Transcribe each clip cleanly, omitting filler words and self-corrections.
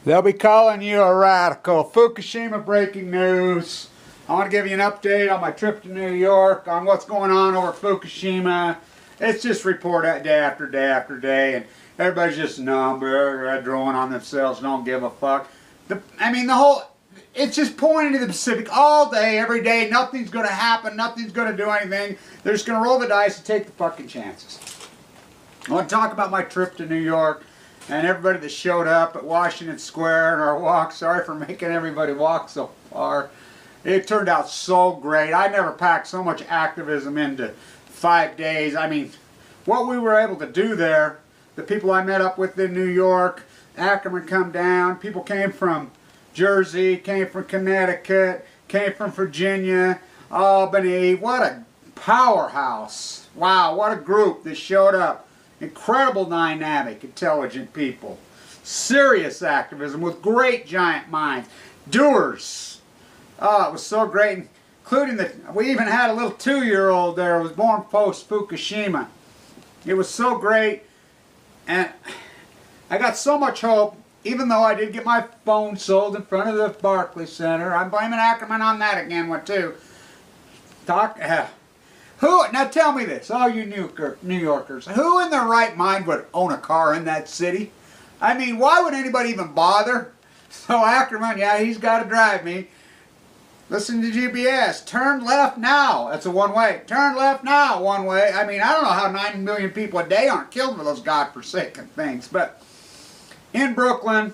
They'll be calling you a radical. Fukushima breaking news. I want to give you an update on my trip to New York, on what's going on over at Fukushima. It's just report day after day after day, and everybody's just numb, drawing on themselves, don't give a fuck. It's just pointing to the Pacific all day, every day. Nothing's going to happen. Nothing's going to do anything. They're just going to roll the dice and take the fucking chances. I want to talk about my trip to New York and everybody that showed up at Washington Square and our walk. Sorry for making everybody walk so far. It turned out so great. I never packed so much activism into 5 days. I mean, what we were able to do there, the people I met up with in New York, Ackerman come down, people came from Jersey, came from Connecticut, came from Virginia, Albany. What a powerhouse. Wow, what a group that showed up. Incredible, dynamic, intelligent people. Serious activism with great giant minds. Doers. Oh, it was so great. Including we even had a little 2-year-old there who was born post Fukushima. It was so great. And I got so much hope, even though I did get my phone sold in front of the Barclays Center. I'm blaming Ackerman on that again, too. Now tell me this, all you New Yorkers, who in their right mind would own a car in that city? I mean, why would anybody even bother? So Ackerman, yeah, he's got to drive me. Listen to GPS, turn left now. That's a one-way. Turn left now, one way. I mean, I don't know how 9 million people a day aren't killed for those godforsaken things. But in Brooklyn,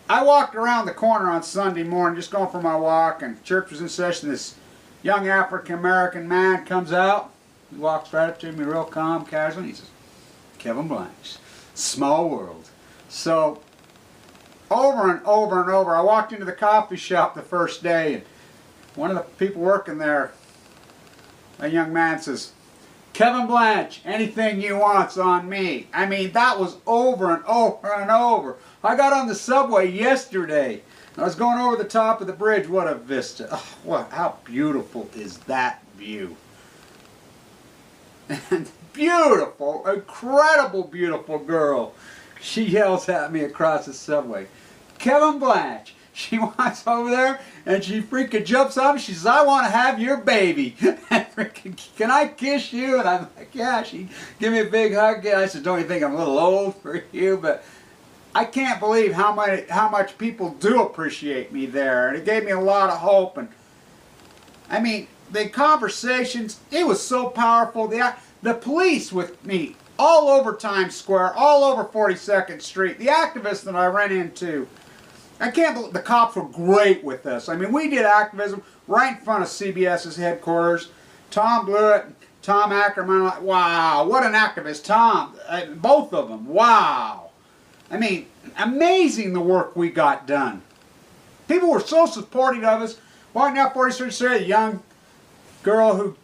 I walked around the corner on Sunday morning, just going for my walk, and church was in session. This young African-American man comes out. He walks right up to me real calm, casual, and he says, Kevin Blanch, small world. So, over and over and over, I walked into the coffee shop the first day, and one of the people working there, a young man says, Kevin Blanch, anything you want's on me. I mean, that was over and over and over. I got on the subway yesterday. I was going over the top of the bridge. What a vista. Oh, how beautiful is that view? And beautiful, incredible, beautiful girl. She yells at me across the subway, Kevin Blanch. She walks over there and she freaking jumps on me. She says, I want to have your baby. And freaking, can I kiss you? And I'm like, yeah. She give me a big hug. I said, don't you think I'm a little old for you? But I can't believe how much people do appreciate me there. And it gave me a lot of hope. And I mean, the conversations, it was so powerful. The police with me all over Times Square, all over 42nd Street. The activists that I ran into, I can't believe the cops were great with us. I mean, we did activism right in front of CBS's headquarters. Tom Blewett, Tom Ackerman, wow, what an activist. Tom, both of them, wow. I mean, amazing the work we got done. People were so supportive of us. Walking down 43rd Street, a young girl who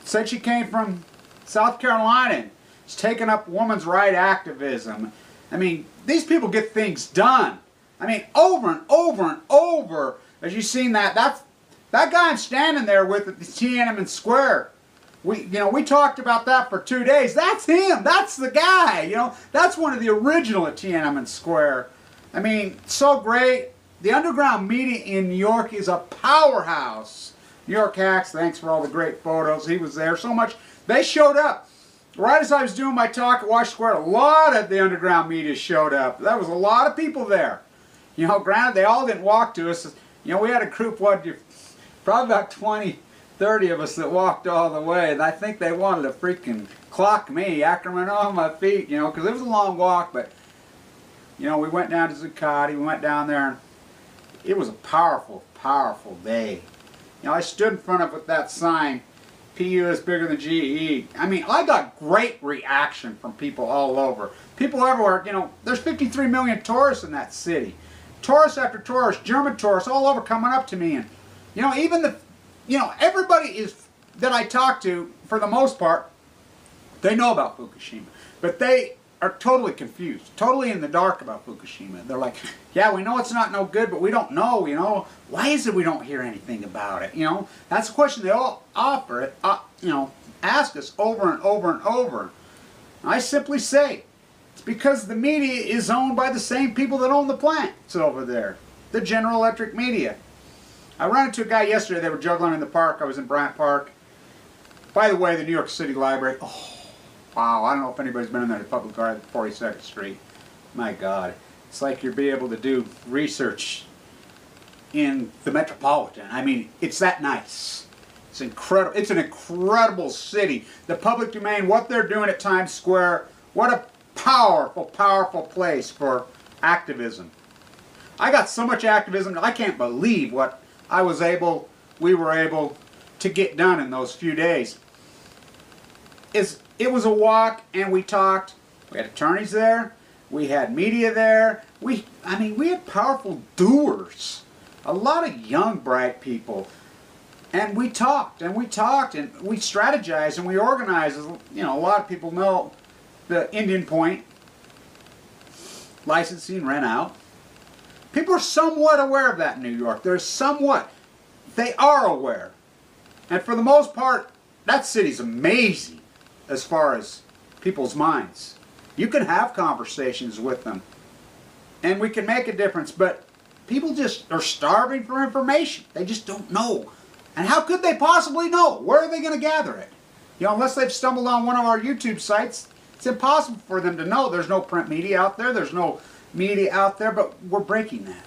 said she came from South Carolina and is taking up women's right activism. I mean, these people get things done. I mean, over and over and over. As you've seen that guy I'm standing there with at the Tiananmen Square. We talked about that for 2 days. That's him. That's the guy. That's one of the original at Tiananmen Square. I mean, so great. The underground media in New York is a powerhouse. New York Hacks, thanks for all the great photos. He was there so much. They showed up. Right as I was doing my talk at Washington Square, a lot of the underground media showed up. There was a lot of people there. Granted, they all didn't walk to us. We had a group, probably about 20, 30 of us that walked all the way, and I think they wanted to freaking clock me, Ackerman on my feet, because it was a long walk, but, we went down to Zuccotti, we went down there, and it was a powerful, powerful day. I stood in front of it with that sign, PU is bigger than GE. I mean, I got great reaction from people all over. People everywhere, there's 53 million tourists in that city. Tourists after tourists, German tourists all over coming up to me, and, even everybody that I talk to, for the most part, they know about Fukushima. But they are totally confused, totally in the dark about Fukushima. They're like, yeah, we know it's not no good, but we don't know, why is it we don't hear anything about it? That's the question they all ask us over and over and over. I simply say, It's because the media is owned by the same people that own the plants over there. The General Electric media. I ran into a guy yesterday. They were juggling in the park. I was in Bryant Park. By the way, the New York City Library. Oh, wow. I don't know if anybody's been in there, the public art at 42nd Street. My God. It's like you're being able to do research in the Metropolitan. I mean, it's that nice. It's incredible. It's an incredible city. The public domain, what they're doing at Times Square, what a powerful, powerful place for activism. I got so much activism, I can't believe what we were able to get done in those few days. It was a walk, and we talked. We had attorneys there. We had media there. We had powerful doers. A lot of young, bright people. And we talked, and we strategized, and we organized. You know, a lot of people know the Indian Point licensing rent out. People are somewhat aware of that in New York. They are aware. And for the most part, that city's amazing as far as people's minds. You can have conversations with them, and we can make a difference, but people just are starving for information. They just don't know. And how could they possibly know? Where are they going to gather it? You know, unless they've stumbled on one of our YouTube sites, it's impossible for them to know. There's no print media out there. There's no media out there, but we're breaking that.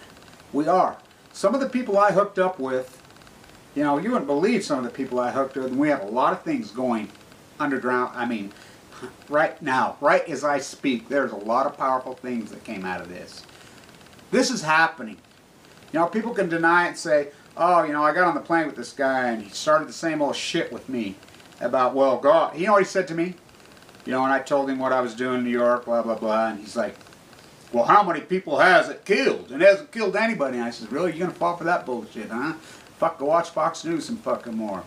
We are. Some of the people I hooked up with, you know, you wouldn't believe some of the people I hooked with, and we have a lot of things going underground. I mean, right now, right as I speak, there's a lot of powerful things that came out of this. This is happening. You know, people can deny it and say, oh, you know, I got on the plane with this guy and he started the same old shit with me about, well, God. You know what he said to me? You know, and I told him what I was doing in New York, blah, blah, blah. And he's like, well, how many people has it killed? And it hasn't killed anybody. And I said, really? You're going to fall for that bullshit, huh? Fuck, go watch Fox News and fucking more.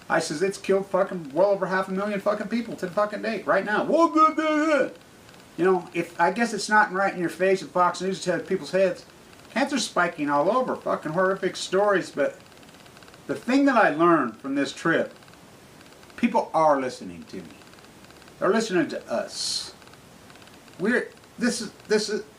I says, it's killed fucking well over 500,000 fucking people to the fucking date, right now. You know, I guess it's not right in your face at Fox News to people's heads. Cancer's spiking all over, fucking horrific stories, but the thing that I learned from this trip, people are listening to me. They're listening to us. This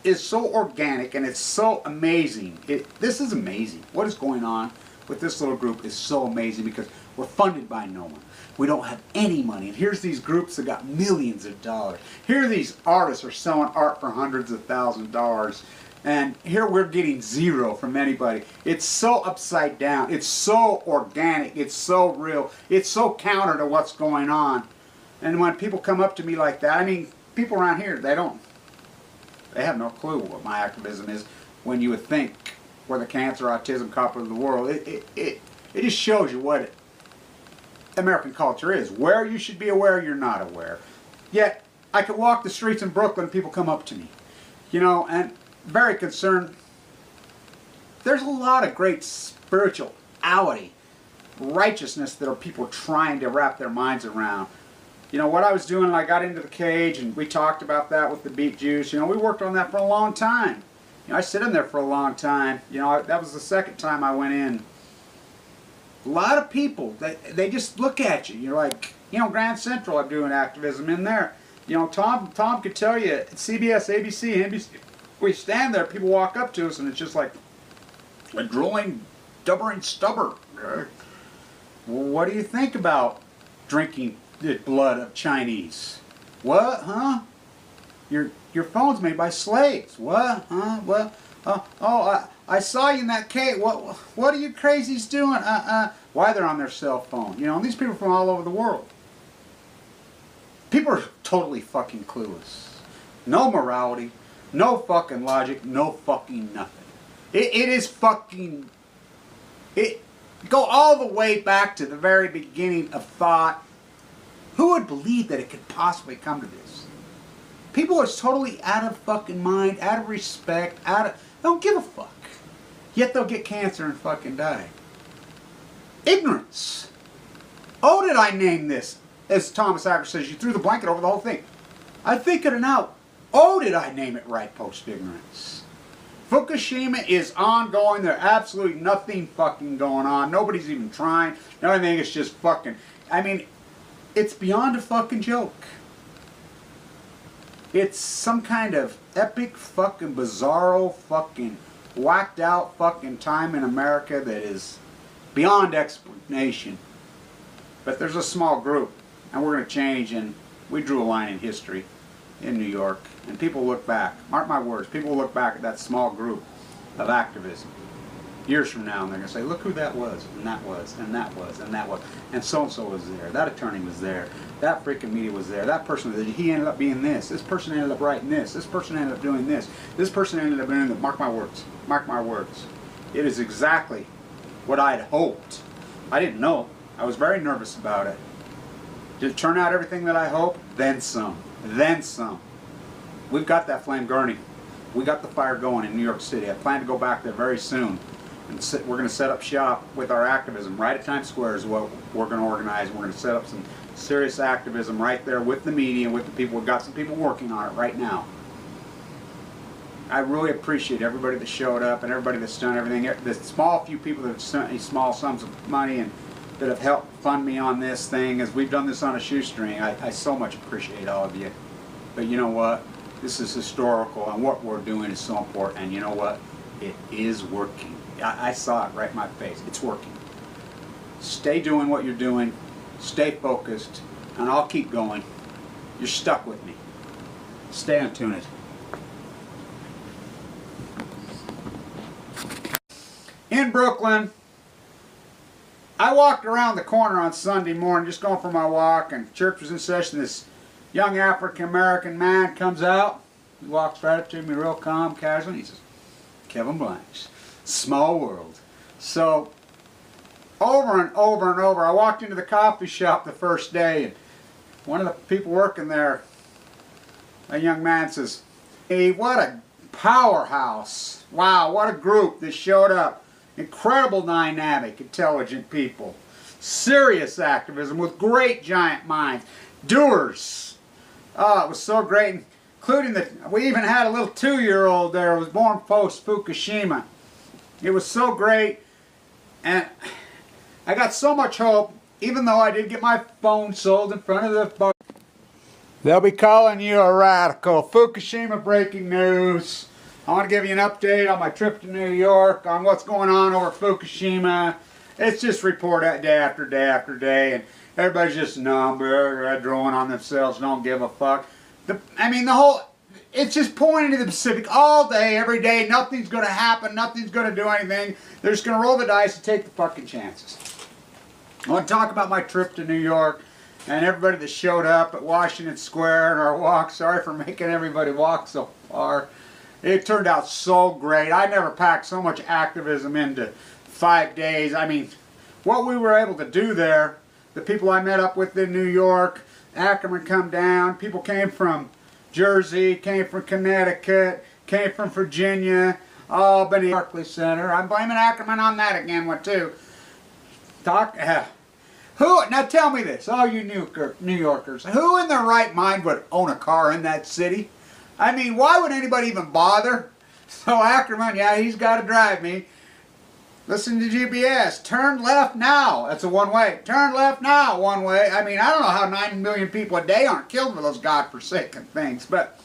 is so organic and it's so amazing. This is amazing. What is going on with this little group is so amazing because we're funded by no one. We don't have any money. And here's these groups that got millions of dollars. Here these artists are selling art for hundreds of thousands of dollars. And here we're getting zero from anybody. It's so upside down. It's so organic. It's so real. It's so counter to what's going on. And when people come up to me like that, I mean, people around here, they have no clue what my activism is. When you would think we're the cancer, autism capital of the world, it just shows you what American culture is. Where you should be aware, you're not aware. Yet, I could walk the streets in Brooklyn and people come up to me. You know, and very concerned. There's a lot of great spirituality, righteousness that people trying to wrap their minds around. You know, what I was doing, I got into the cage and we talked about that with the beet juice. You know, we worked on that for a long time. You know, I sit in there for a long time. You know, that was the second time I went in. A lot of people, they just look at you. You're like, you know, Grand Central, I'm doing activism in there. You know, Tom could tell you, at CBS, ABC, NBC, we stand there, people walk up to us, and it's just like a drooling, dubbering stubber. Well, what do you think about drinking the blood of Chinese? What? Huh? Your phone's made by slaves. What? Huh? What? I saw you in that cave. What are you crazies doing? Why they're on their cell phone? You know, and these people from all over the world. People are totally fucking clueless. No morality. No fucking logic, no fucking nothing. It is fucking... Go all the way back to the very beginning of thought. Who would believe that it could possibly come to this? People are totally out of fucking mind, out of respect, they don't give a fuck. Yet they'll get cancer and fucking die. Ignorance. Oh, did I name this? As Thomas Acker says, you threw the blanket over the whole thing. I think it now. Oh, did I name it right, post-ignorance. Fukushima is ongoing. There's absolutely nothing fucking going on. Nobody's even trying. Everything is just fucking... I mean, it's beyond a fucking joke. It's some kind of epic fucking bizarro fucking whacked out fucking time in America that is beyond explanation. But there's a small group, and we're going to change, and we drew a line in history in New York, and people look back, mark my words, people will look back at that small group of activism years from now, and they're going to say, look who that was, and that was, and that was, and that was, and so-and-so was there, that attorney was there, that freaking media was there, that person was there, he ended up being this person ended up writing this person ended up doing this person ended up doing that. Mark my words. It is exactly what I had hoped. I didn't know. I was very nervous about it. Did it turn out everything that I hoped? Then some. Then some. We've got that flame burning. We got the fire going in New York City. I plan to go back there very soon. And we're going to set up shop with our activism right at Times Square is what we're going to organize. We're going to set up some serious activism right there with the media and with the people. We've got some people working on it right now. I really appreciate everybody that showed up and everybody that's done everything. The small few people that have sent me small sums of money and that have helped fund me on this thing, as we've done this on a shoestring. I so much appreciate all of you. But you know what? This is historical, and what we're doing is so important. And you know what? It is working. I saw it right in my face. It's working. Stay doing what you're doing. Stay focused, and I'll keep going. You're stuck with me. Stay untuned. In Brooklyn, I walked around the corner on Sunday morning, just going for my walk, and church was in session. This young African-American man comes out. He walks right up to me real calm, casual, and he says, Kevin Blanch, small world. So, over and over and over, I walked into the coffee shop the first day, and one of the people working there, a young man, says, hey, what a powerhouse. Wow, what a group that showed up. Incredible dynamic, intelligent people. Serious activism with great giant minds. Doers. Oh, it was so great. Including we even had a little 2-year-old there who was born post Fukushima. It was so great. And I got so much hope, even though I did get my phone sold in front of the bar. They'll be calling you a radical. Fukushima breaking news. I want to give you an update on my trip to New York, on what's going on over Fukushima. It's just report day after day after day, and everybody's just numb, they're drawing on themselves, don't give a fuck. It's just pointing to the Pacific all day, every day. Nothing's going to happen, nothing's going to do anything. They're just going to roll the dice and take the fucking chances. I want to talk about my trip to New York and everybody that showed up at Washington Square and our walk. Sorry for making everybody walk so far. It turned out so great. I never packed so much activism into 5 days. I mean, what we were able to do there, the people I met up with in New York, Ackerman come down, people came from Jersey, came from Connecticut, came from Virginia, Albany, Barclays Center. I'm blaming Ackerman on that again, too. Now tell me this, all you New Yorkers, who in their right mind would own a car in that city? I mean, why would anybody even bother? So Ackerman, yeah, he's got to drive me. Listen to GPS. Turn left now. That's a one-way. Turn left now, one way. I mean, I don't know how 9 million people a day aren't killed for those godforsaken things. But